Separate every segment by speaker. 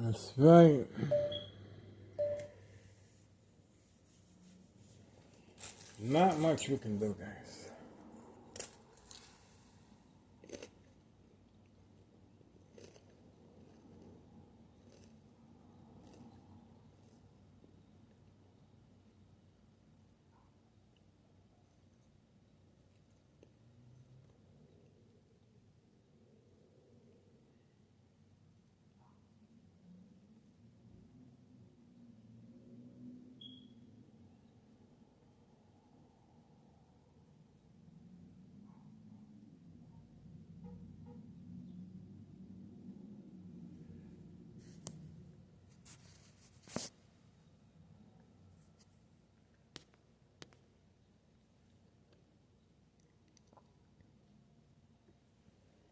Speaker 1: That's right. Not much we can do, guys.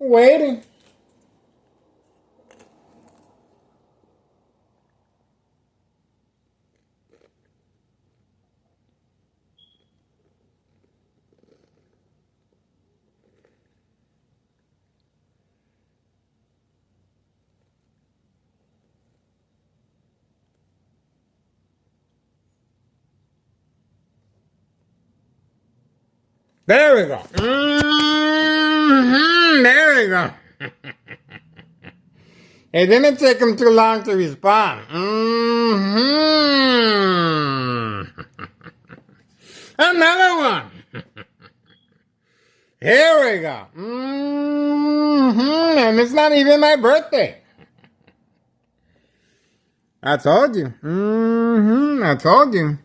Speaker 1: Waiting. There we go. There we go. It didn't take him too long to respond. Another one. Here we go. And it's not even my birthday. I told you. I told you.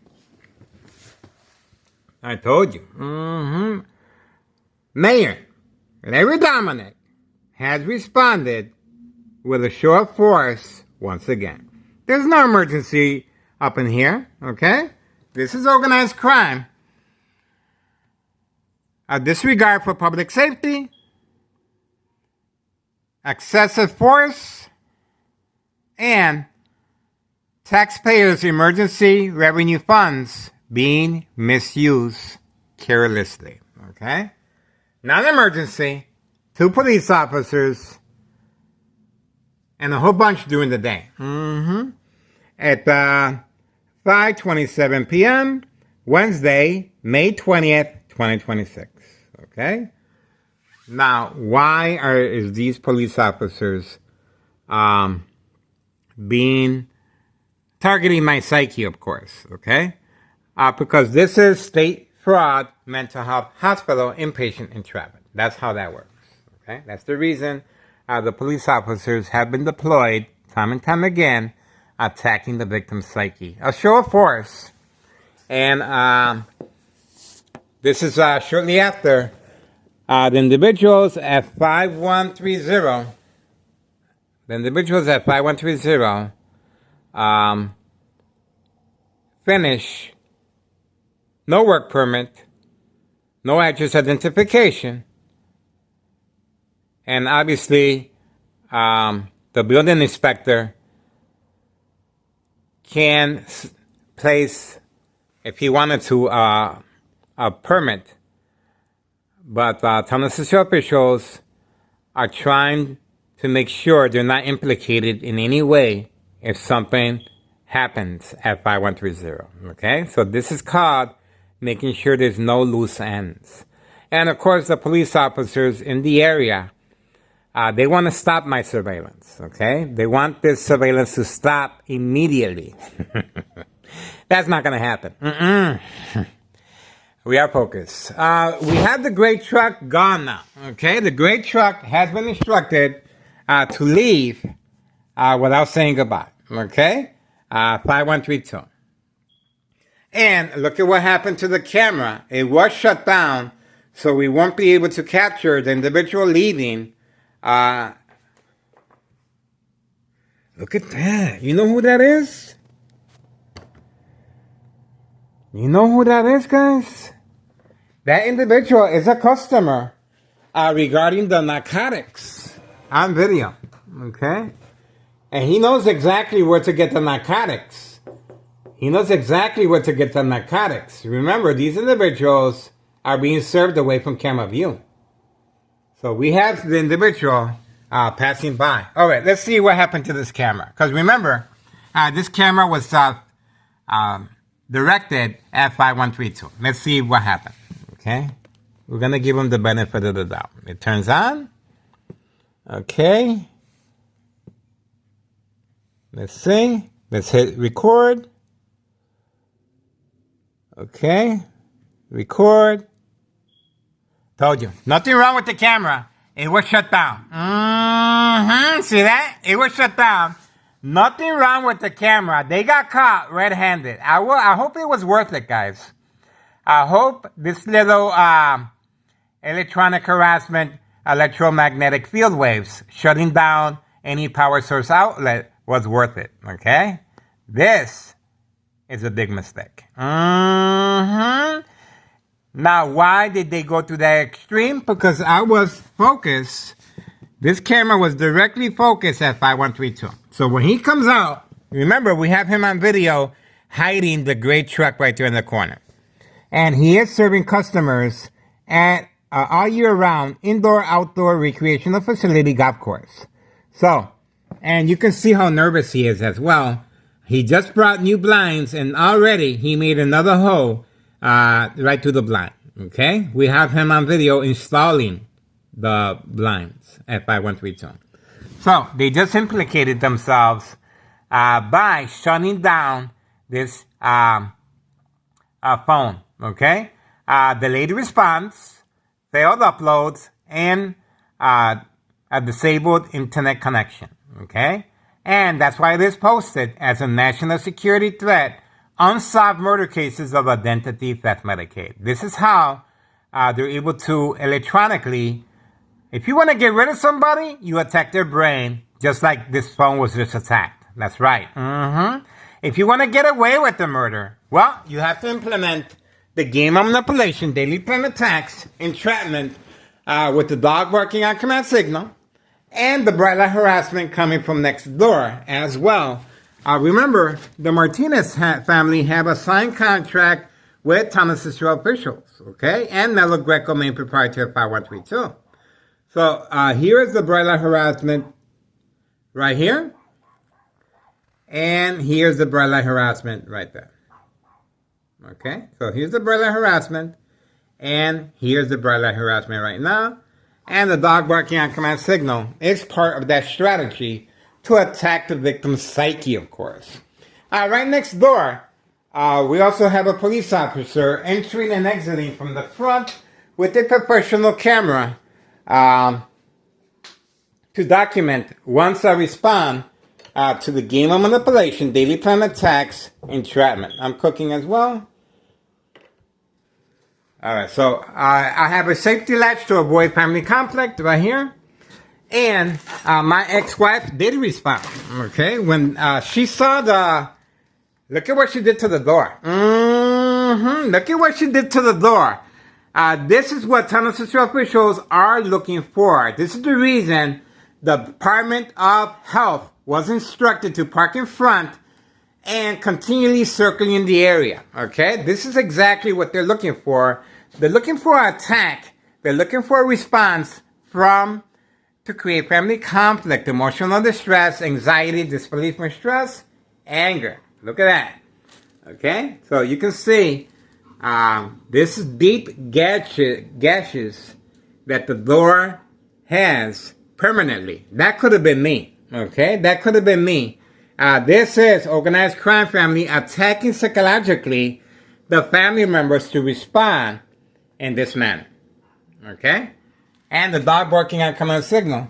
Speaker 1: I told you. Mayor Larry Dominic has responded with a show of force once again. There's no emergency up in here, okay? This is organized crime. A disregard for public safety, excessive force, and taxpayers' emergency revenue funds being misused carelessly, okay? Non-emergency, 2 police officers, and a whole bunch during the day. At 5:27 p.m., Wednesday, May 20th, 2026, okay? Now, why is these police officers targeting my psyche, of course, okay? Because this is State Fraud Mental Health Hospital inpatient entrapment. That's how that works, okay? That's the reason the police officers have been deployed time and time again attacking the victim's psyche. A show of force. And this is shortly after the individuals at 5130, finish no work permit, no address identification, and obviously the building inspector can place, if he wanted to, a permit. But town assessor officials are trying to make sure they're not implicated in any way if something happens at 5130. Okay? So this is called making sure there's no loose ends. And of course, the police officers in the area, they want to stop my surveillance. Okay? They want this surveillance to stop immediately. That's not going to happen. We are focused. We have the gray truck gone now. Okay? The gray truck has been instructed to leave without saying goodbye. Okay? 5132. And look at what happened to the camera. It was shut down, so we won't be able to capture the individual leaving. Look at that. You know who that is? You know who that is, guys? That individual is a customer regarding the narcotics on video. Okay? And he knows exactly where to get the narcotics. Remember, these individuals are being served away from camera view. So we have the individual passing by. All right, let's see what happened to this camera. Because remember, this camera was directed at 5132. Let's see what happened. Okay, we're gonna give him the benefit of the doubt. It turns on. Okay. Let's see. Let's hit record. Okay. Record. Told you. Nothing wrong with the camera. It was shut down. See that? It was shut down. Nothing wrong with the camera. They got caught red-handed. I hope it was worth it, guys. I hope this little electronic harassment, electromagnetic field waves, shutting down any power source outlet was worth it. Okay? This is a big mistake. Now, why did they go to that extreme? Because I was focused. This camera was directly focused at 5132. So when he comes out, remember, we have him on video hiding the gray truck right there in the corner. And he is serving customers at all year round indoor-outdoor recreational facility golf course. So, and you can see how nervous he is as well. He just brought new blinds and already he made another hole right to the blind. Okay? We have him on video installing the blinds at 5132. So, they just implicated themselves by shutting down this phone. Okay? Delayed response, failed uploads, and a disabled internet connection. Okay? And that's why it is posted as a national security threat, unsolved murder cases of identity theft Medicaid. This is how they're able to electronically, if you want to get rid of somebody, you attack their brain, just like this phone was just attacked. That's right. If you want to get away with the murder, well, you have to implement the game of manipulation, daily plan attacks, entrapment, with the dog barking on command signal, and the bright light harassment coming from next door as well. Remember, the Martinez family have a signed contract with Thomas Cicero officials, okay? And Melo Greco, main proprietor of 5132. So here is the bright light harassment right here. And here's the bright light harassment right there. Okay, so here's the bright light harassment. And here's the bright light harassment right now. And the dog barking on command signal is part of that strategy to attack the victim's psyche, of course. Right next door, we also have a police officer entering and exiting from the front with a professional camera to document once I respond to the game of manipulation, daily plan attacks, entrapment. I'm cooking as well. Alright, so I have a safety latch to avoid family conflict right here. And my ex-wife did respond, okay? When she saw the... Look at what she did to the door. Look at what she did to the door. This is what Thomas Cicero officials are looking for. This is the reason the Department of Health was instructed to park in front and continually circling the area, okay? This is exactly what they're looking for. They're looking for an attack. They're looking for a response to create family conflict, emotional distress, anxiety, disbelief and stress, anger. Look at that. Okay? So you can see this is deep gashes that the door has permanently. That could have been me. Okay? That could have been me. This is organized crime family attacking psychologically the family members to respond in this manner. Okay? And the dog barking on command signal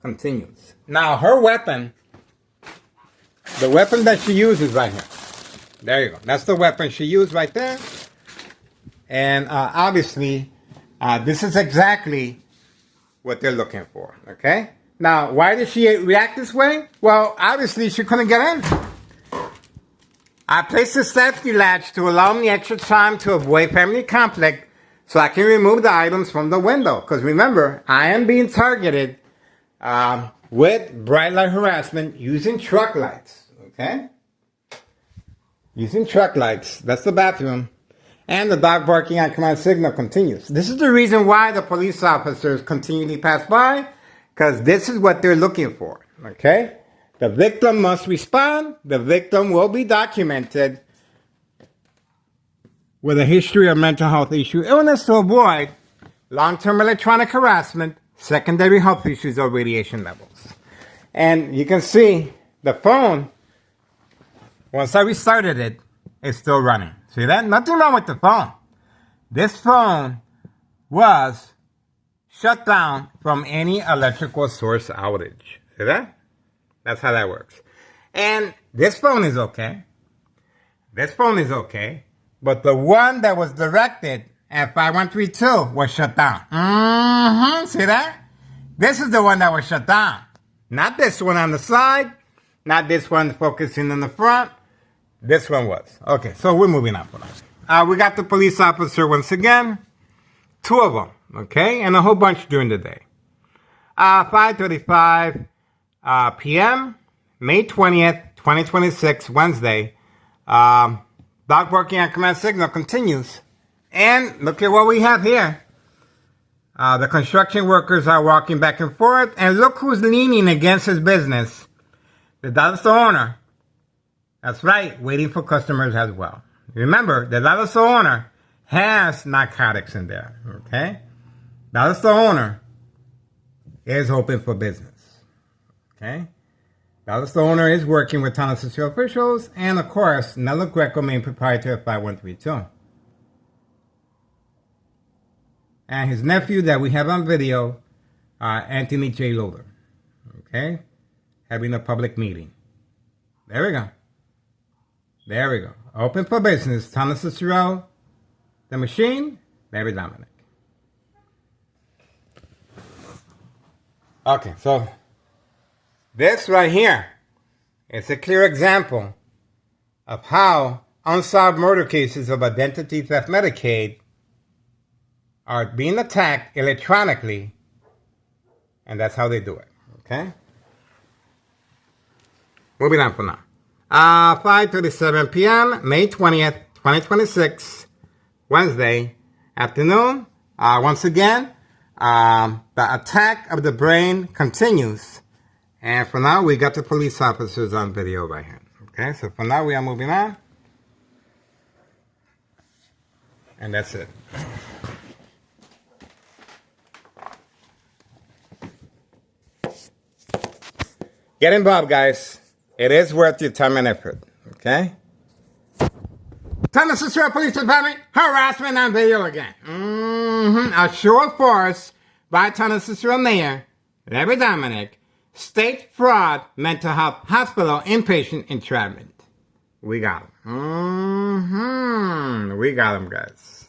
Speaker 1: continues. Now, her weapon, the weapon that she uses right here. There you go. That's the weapon she used right there. And obviously, this is exactly what they're looking for. Okay? Now, why did she react this way? Well, obviously, she couldn't get in. I placed the safety latch to allow me extra time to avoid family conflict so I can remove the items from the window. Because remember, I am being targeted with bright light harassment using truck lights. Okay? Using truck lights. That's the bathroom. And the dog barking on command signal continues. This is the reason why the police officers continually pass by. because this is what they're looking for, okay? The victim must respond. The victim will be documented with a history of mental health issue, illness to avoid long-term electronic harassment, secondary health issues, or radiation levels. And you can see the phone, once I restarted it, it's still running. See that? Nothing wrong with the phone. This phone was shut down from any electrical source outage. See that? That's how that works. And this phone is okay. This phone is okay. But the one that was directed at 5132 was shut down. See that? This is the one that was shut down. Not this one on the side. Not this one focusing on the front. This one was. Okay, so we're moving on for now. We got the police officer once again. 2 of them, okay? And a whole bunch during the day. 5:35 p.m., May 20th, 2026, Wednesday. Dog barking at command signal continues. And look at what we have here. The construction workers are walking back and forth. And look who's leaning against his business. The dollar store owner. That's right, waiting for customers as well. Remember, the dollar store owner has narcotics in there, okay? Dollar store owner is open for business, okay? Dollar store owner is working with Town of Cicero officials and, of course, Nello Greco, main proprietor of 5132. And his nephew that we have on video, Anthony J. Loader, okay? Having a public meeting. There we go. There we go. Open for business. Town of Cicero, the machine, Larry Dominic. Okay, so this right here is a clear example of how unsolved murder cases of identity theft Medicaid are being attacked electronically, and that's how they do it, okay? Moving on for now. 5:37 p.m., May 20th, 2026, Wednesday afternoon. Once again, the attack of the brain continues. And for now, we got the police officers on video right here. Okay, so for now, we are moving on. And that's it. Get involved, guys. It is worth your time and effort, okay? Town of Cicero Police Department, harassment on video again. A show of force by Town of Cicero Mayor Larry Dominic, state fraud, mental health hospital inpatient entrapment. We got him. We got him, guys.